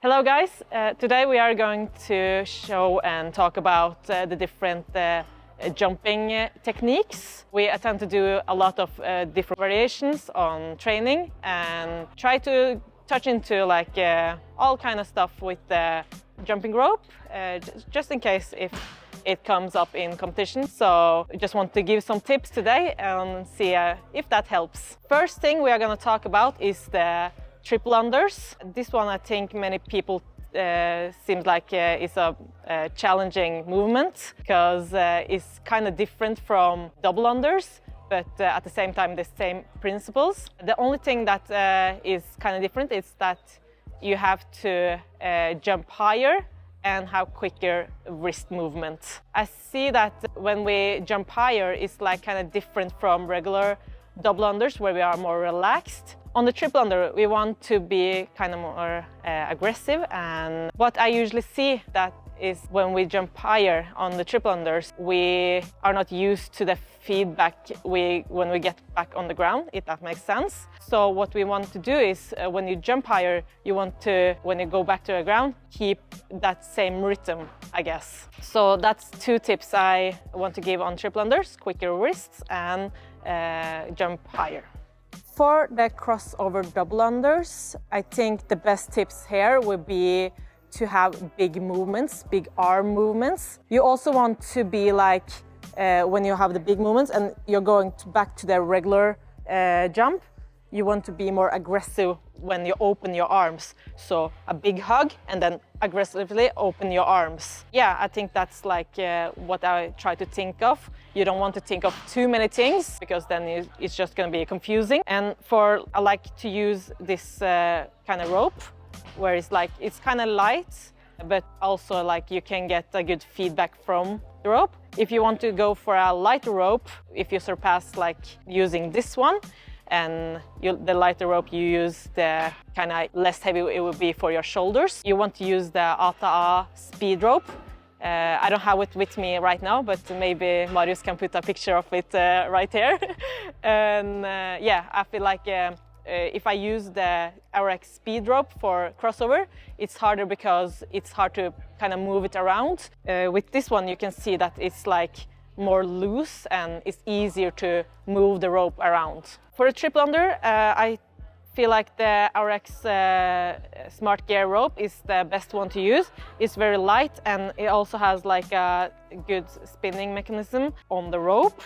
Hello guys, today we are going to show and talk about the different jumping techniques. We attempt to do a lot of different variations on training and try to touch into all kind of stuff with the jumping rope, just in case if it comes up in competition. So I just want to give some tips today and see if that helps. First thing we are going to talk about is the triple unders. This one I think many people seems like is a challenging movement because it's kind of different from double unders, but at the same time the same principles. The only thing that is kind of different is that you have to jump higher and have quicker wrist movement. I see that when we jump higher, it's like kind of different from regular double unders where we are more relaxed. On the triple under, we want to be kind of more aggressive, and what I usually see that is when we jump higher on the triple unders, we are not used to the feedback when we get back on the ground, if that makes sense. So what we want to do is when you jump higher, you want to, when you go back to the ground, keep that same rhythm, I guess. So that's two tips I want to give on triple unders: quicker wrists and jump higher. For the crossover double unders, I think the best tips here would be to have big movements, big arm movements. You also want to be like, when you have the big movements and you're going back to the regular jump, you want to be more aggressive when you open your arms. So a big hug and then aggressively open your arms. Yeah, I think that's like what I try to think of. You don't want to think of too many things because then it's just going to be confusing. And I like to use this kind of rope where it's kind of light, but also like you can get a good feedback from the rope. If you want to go for a lighter rope, if you surpass like using this one, and the lighter rope you use, the kind of less heavy it will be for your shoulders. You want to use the ATA speed rope. I don't have it with me right now, but maybe Marius can put a picture of it right here. And yeah, I feel like if I use the RX speed rope for crossover, it's harder because it's hard to kind of move it around. With this one, you can see that it's like more loose and it's easier to move the rope around. For a triple under, I feel like the RX Smart Gear rope is the best one to use. It's very light and it also has like a good spinning mechanism on the rope.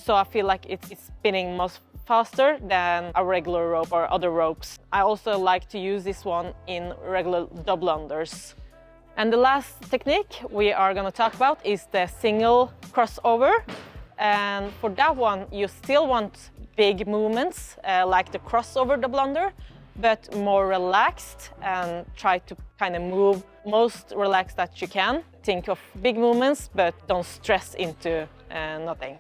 So I feel like it's spinning much faster than a regular rope or other ropes. I also like to use this one in regular double unders. And the last technique we are going to talk about is the single crossover. And for that one, you still want big movements like the crossover double under, but more relaxed, and try to kind of move most relaxed that you can. Think of big movements, but don't stress into nothing.